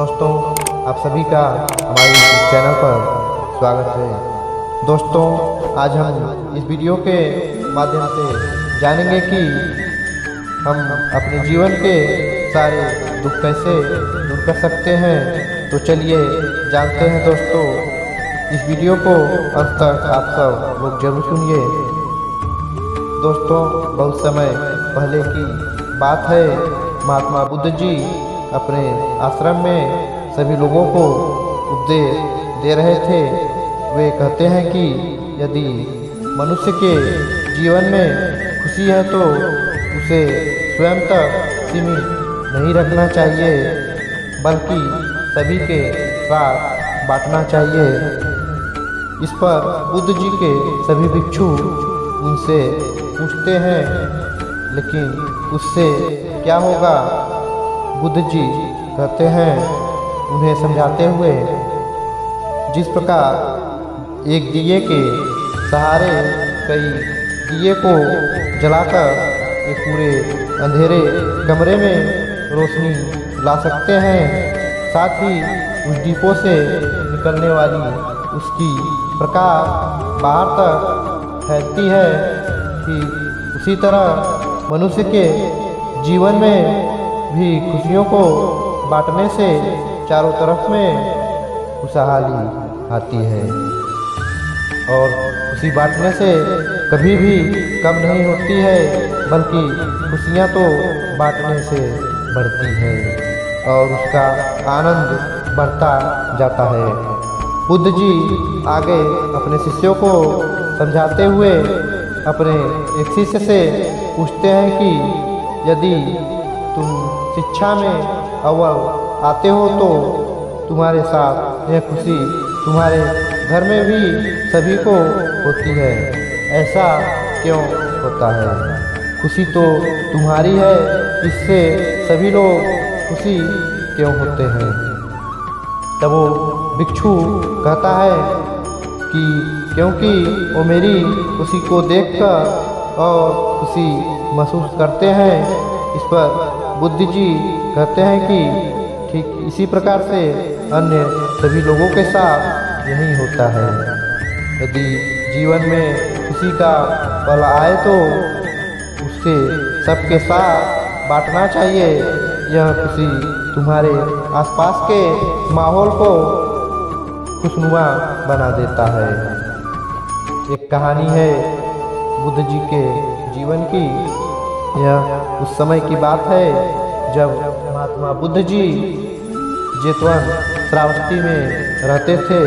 दोस्तों, आप सभी का हमारे YouTube चैनल पर स्वागत है। दोस्तों, आज हम इस वीडियो के माध्यम से जानेंगे कि हम अपने जीवन के सारे दुख कैसे दूर कर सकते हैं। तो चलिए जानते हैं दोस्तों। इस वीडियो को अंत तक आप सब लोग जरूर सुनिए। दोस्तों, बहुत समय पहले की बात है। महात्मा बुद्ध जी अपने आश्रम में सभी लोगों को उपदेश दे रहे थे। वे कहते हैं कि यदि मनुष्य के जीवन में खुशी है तो उसे स्वयं तक सीमित नहीं रखना चाहिए, बल्कि सभी के साथ बांटना चाहिए। इस पर बुद्ध जी के सभी भिक्षु उनसे पूछते हैं, लेकिन उससे क्या होगा? बुद्ध जी कहते हैं उन्हें समझाते हुए, जिस प्रकार एक दिए के सहारे कई दिए को जलाकर एक पूरे अंधेरे कमरे में रोशनी ला सकते हैं, साथ ही उस दीपों से निकलने वाली उसकी प्रकाश बाहर तक फैलती है, कि उसी तरह मनुष्य के जीवन में भी खुशियों को बांटने से चारों तरफ में खुशहाली आती है, और खुशी बांटने से कभी भी कम नहीं होती है, बल्कि खुशियाँ तो बांटने से बढ़ती है और उसका आनंद बढ़ता जाता है। बुद्ध जी आगे अपने शिष्यों को समझाते हुए अपने एक शिष्य से पूछते हैं कि यदि तुम शिक्षा में अव्वल आते हो तो तुम्हारे साथ यह खुशी तुम्हारे घर में भी सभी को होती है। ऐसा क्यों होता है? खुशी तो तुम्हारी है, इससे सभी लोग खुशी क्यों होते हैं? तब वो भिक्षु कहता है कि क्योंकि वो मेरी खुशी को देखकर और खुशी महसूस करते हैं। इस पर बुद्ध जी कहते हैं कि ठीक इसी प्रकार से अन्य सभी लोगों के साथ यही होता है। यदि जीवन में खुशी का पल आए तो उससे सबके साथ बांटना चाहिए। यह खुशी तुम्हारे आसपास के माहौल को खुशनुमा बना देता है। एक कहानी है बुद्ध जी के जीवन की। यह उस समय की बात है जब महात्मा बुद्ध जी जेतवन श्रावस्ती में रहते थे।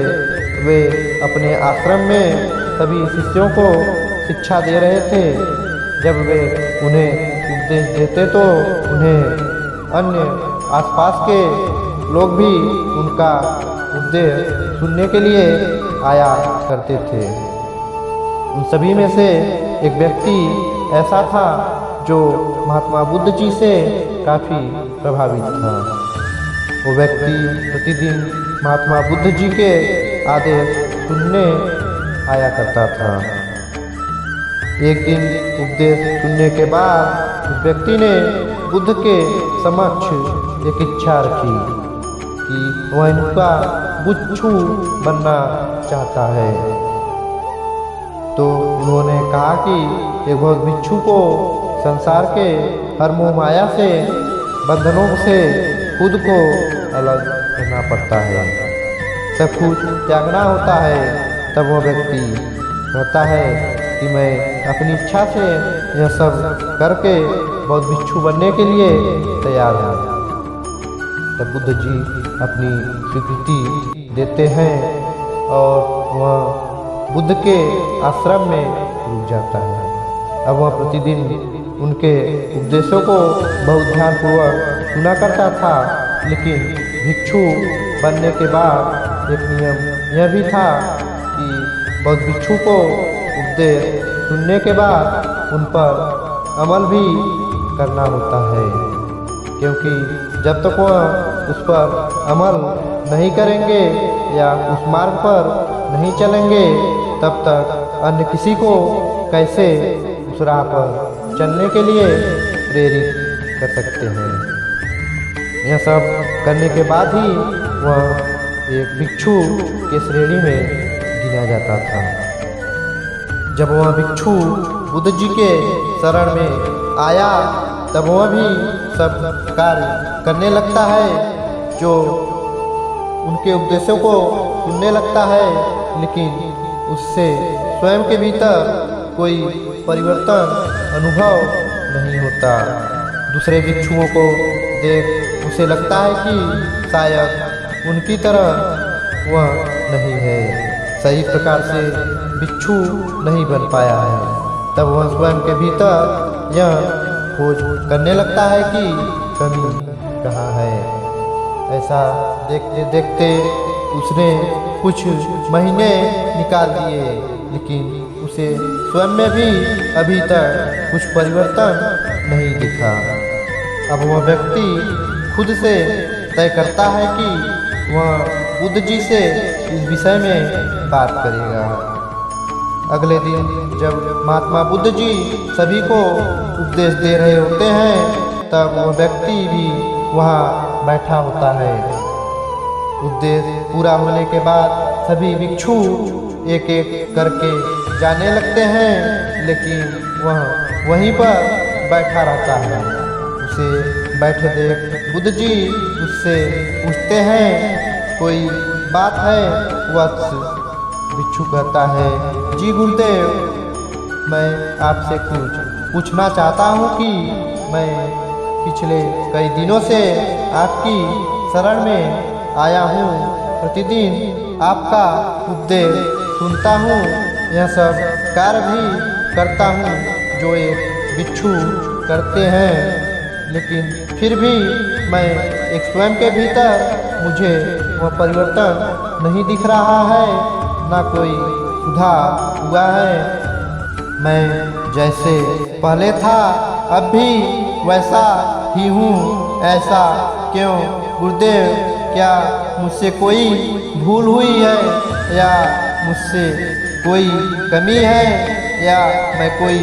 वे अपने आश्रम में सभी शिष्यों को शिक्षा दे रहे थे। जब वे उन्हें उपदेश देते तो उन्हें अन्य आसपास के लोग भी उनका उपदेश सुनने के लिए आया करते थे। उन सभी में से एक व्यक्ति ऐसा था जो महात्मा बुद्ध जी से काफ़ी प्रभावित था। वो व्यक्ति प्रतिदिन महात्मा बुद्ध जी के आदेश सुनने आया करता था। एक दिन उपदेश सुनने के बाद उस व्यक्ति ने बुद्ध के समक्ष एक इच्छा रखी कि वह इनका भिक्षु बनना चाहता है। तो उन्होंने कहा कि एक बहुत भिक्षु को संसार के हर मोह माया से बंधनों से खुद को अलग करना पड़ता है, सब कुछ त्यागना होता है। तब वह व्यक्ति कहता है कि मैं अपनी इच्छा से यह सब करके बहुत भिक्षु बनने के लिए तैयार हूँ। तब बुद्ध जी अपनी स्वीकृति देते हैं और वह बुद्ध के आश्रम में रुक जाता है। अब वह प्रतिदिन उनके उपदेशों को बहुत ध्यानपूर्वक सुना करता था, लेकिन भिक्षु बनने के बाद एक नियम यह भी था कि बहुत भिक्षु को उपदेश सुनने के बाद उन पर अमल भी करना होता है, क्योंकि जब तक वह उस पर अमल नहीं करेंगे या उस मार्ग पर नहीं चलेंगे, तब तक अन्य किसी को कैसे उस राह पर चलने के लिए प्रेरित कर सकते हैं। यह सब करने के बाद ही वह एक भिक्षु के श्रेणी में गिना जाता था। जब वह भिक्षु बुद्ध जी के शरण में आया तब वह भी सब कार्य करने लगता है, जो उनके उपदेशों को सुनने लगता है, लेकिन उससे स्वयं के भीतर कोई परिवर्तन अनुभव नहीं होता। दूसरे भिक्षुओं को देख उसे लगता है कि शायद उनकी तरह वह नहीं है, सही प्रकार से भिक्षु नहीं बन पाया है। तब वह स्वयं के भीतर यह खोज करने लगता है कि कमी कहाँ है। ऐसा देखते देखते उसने कुछ महीने निकाल दिए, लेकिन उसे स्वयं में भी अभी तक कुछ परिवर्तन नहीं दिखा। अब वह व्यक्ति खुद से तय करता है कि वह बुद्ध जी से इस विषय में बात करेगा। अगले दिन जब महात्मा बुद्ध जी सभी को उपदेश दे रहे होते हैं, तब वह व्यक्ति भी वहाँ बैठा होता है। उपदेश पूरा होने के बाद सभी भिक्षु एक एक करके जाने लगते हैं, लेकिन वह वहीं पर बैठा रहता है। उसे बैठे देख बुद्ध जी उससे पूछते हैं, कोई बात है वत्स? भिक्षु कहता है, जी गुरुदेव, मैं आपसे कुछ पूछना चाहता हूँ कि मैं पिछले कई दिनों से आपकी शरण में आया हूँ, प्रतिदिन आपका उपदेश सुनता हूँ, यह सब कार्य भी करता हूँ जो एक भिक्षु करते हैं, लेकिन फिर भी मैं एक स्वयं के भीतर मुझे वह परिवर्तन नहीं दिख रहा है, ना कोई सुधार हुआ है। मैं जैसे पहले था अब भी वैसा ही हूँ, ऐसा क्यों गुरुदेव? क्या मुझसे कोई भूल हुई है, या मुझसे कोई कमी है, या मैं कोई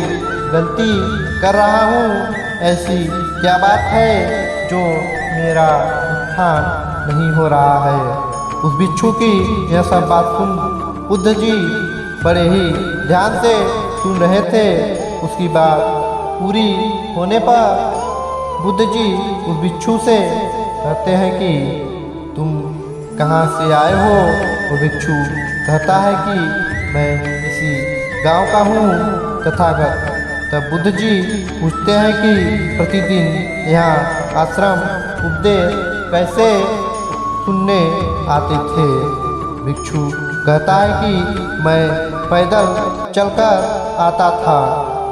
गलती कर रहा हूँ? ऐसी क्या बात है जो मेरा उत्थान नहीं हो रहा है? उस भिक्षु की यह सब बात सुन बुद्ध जी बड़े ही ध्यान से सुन रहे थे। उसकी बात पूरी होने पर बुद्ध जी उस भिक्षु से कहते हैं कि तुम कहाँ से आए हो? वो भिक्षु कहता है कि मैं इसी गांव का हूँ, तथागत। तब बुद्ध जी पूछते हैं कि प्रतिदिन यहाँ आश्रम उपदेश कैसे सुनने आते थे? भिक्षु कहता है कि मैं पैदल चलकर आता था।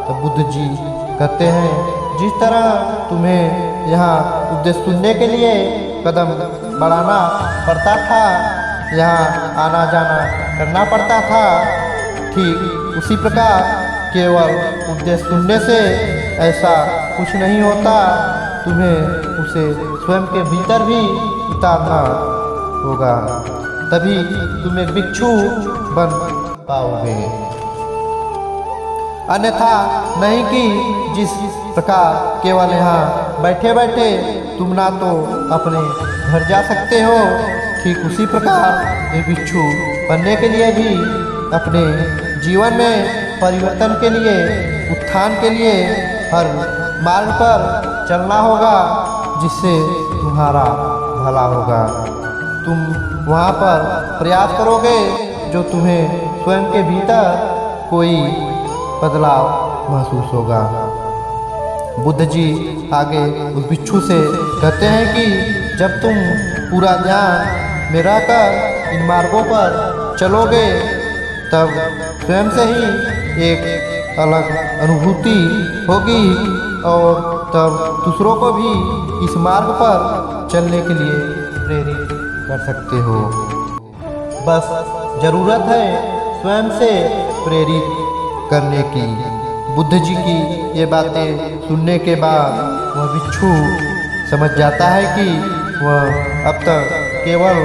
तब बुद्ध जी कहते हैं, जिस तरह तुम्हें यहाँ उपदेश सुनने के लिए कदम बढ़ाना पड़ता था, यहाँ आना जाना करना पड़ता था, ठीक उसी प्रकार केवल उपदेश सुनने से ऐसा कुछ नहीं होता। तुम्हें उसे स्वयं के भीतर भी उतारना होगा, तभी तुम एक भिक्षु बन पाओगे। अन्यथा नहीं कि जिस प्रकार केवल यहाँ बैठे बैठे तुम ना तो अपने घर जा सकते हो, ठीक उसी प्रकार एक भिक्षु बनने के लिए भी अपने जीवन में परिवर्तन के लिए, उत्थान के लिए हर मार्ग पर चलना होगा, जिससे तुम्हारा भला होगा। तुम वहाँ पर प्रयास करोगे जो तुम्हें स्वयं के भीतर कोई बदलाव महसूस होगा। बुद्ध जी आगे उस भिक्षु से कहते हैं कि जब तुम पूरा ध्यान में रहकर इन मार्गों पर चलोगे, तब स्वयं से ही एक अलग अनुभूति होगी, और तब दूसरों को भी इस मार्ग पर चलने के लिए प्रेरित कर सकते हो। बस जरूरत है स्वयं से प्रेरित करने की। बुद्ध जी की ये बातें सुनने के बाद वह भिक्षु समझ जाता है कि वह अब तक केवल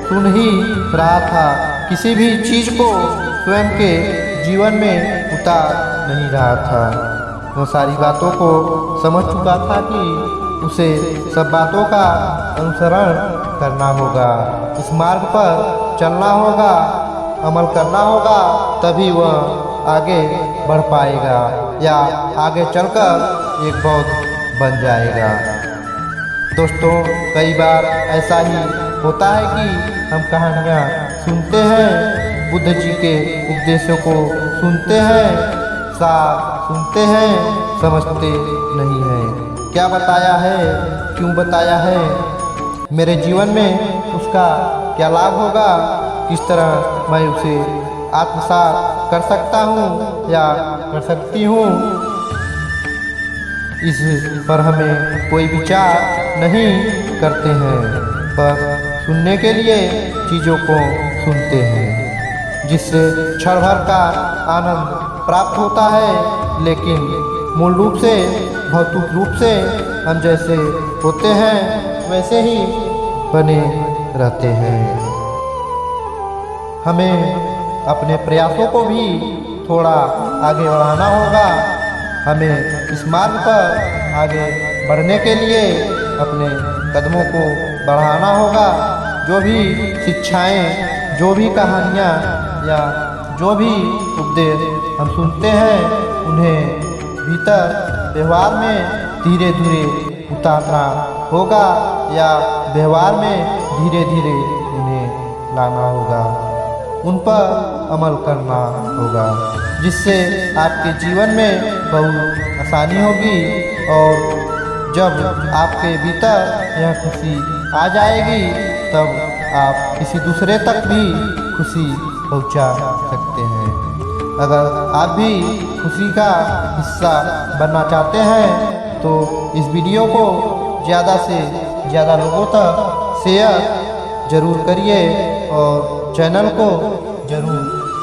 सुन ही रहा था, किसी भी चीज़ को स्वयं के जीवन में उतार नहीं रहा था। वह सारी बातों को समझ चुका था कि उसे सब बातों का अनुसरण करना होगा, इस मार्ग पर चलना होगा, अमल करना होगा, तभी वह आगे बढ़ पाएगा या आगे चलकर एक बौद्ध बन जाएगा। दोस्तों, कई बार ऐसा ही होता है कि हम कहानियाँ सुनते हैं, बुद्ध जी के उपदेशों को सुनते हैं, सार सुनते हैं, समझते नहीं हैं। क्या बताया है, क्यों बताया है, मेरे जीवन में उसका क्या लाभ होगा, किस तरह मैं उसे आत्मसात कर सकता हूँ या कर सकती हूँ, इस पर हमें कोई विचार नहीं करते हैं, पर सुनने के लिए चीज़ों को सुनते हैं, जिससे क्षण भर का आनंद प्राप्त होता है, लेकिन मूल रूप से, भौतिक रूप से हम जैसे होते हैं वैसे ही बने रहते हैं। हमें अपने प्रयासों को भी थोड़ा आगे बढ़ाना होगा। हमें इस मार्ग पर आगे बढ़ने के लिए अपने कदमों को बढ़ाना होगा। जो भी शिक्षाएं, जो भी कहानियाँ या जो भी उपदेश हम सुनते हैं, उन्हें भीतर व्यवहार में धीरे धीरे उतारना होगा या व्यवहार में धीरे धीरे उन्हें लाना होगा, उन पर अमल करना होगा, जिससे आपके जीवन में बहुत आसानी होगी और जब आपके भीतर यह खुशी आ जाएगी, तब आप किसी दूसरे तक भी खुशी पहुंचा सकते हैं। अगर आप भी खुशी का हिस्सा बनना चाहते हैं तो इस वीडियो को ज़्यादा से ज़्यादा लोगों तक शेयर जरूर करिए और चैनल को जरूर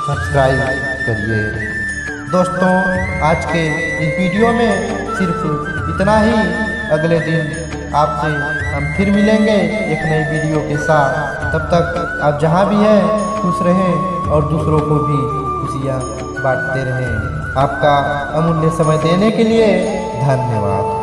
सब्सक्राइब करिए। दोस्तों, आज के इस वीडियो में सिर्फ इतना ही। अगले दिन आपसे हम फिर मिलेंगे एक नई वीडियो के साथ। तब तक आप जहाँ भी हैं खुश रहें और दूसरों को भी खुशियाँ बांटते रहें। आपका अमूल्य समय देने के लिए धन्यवाद।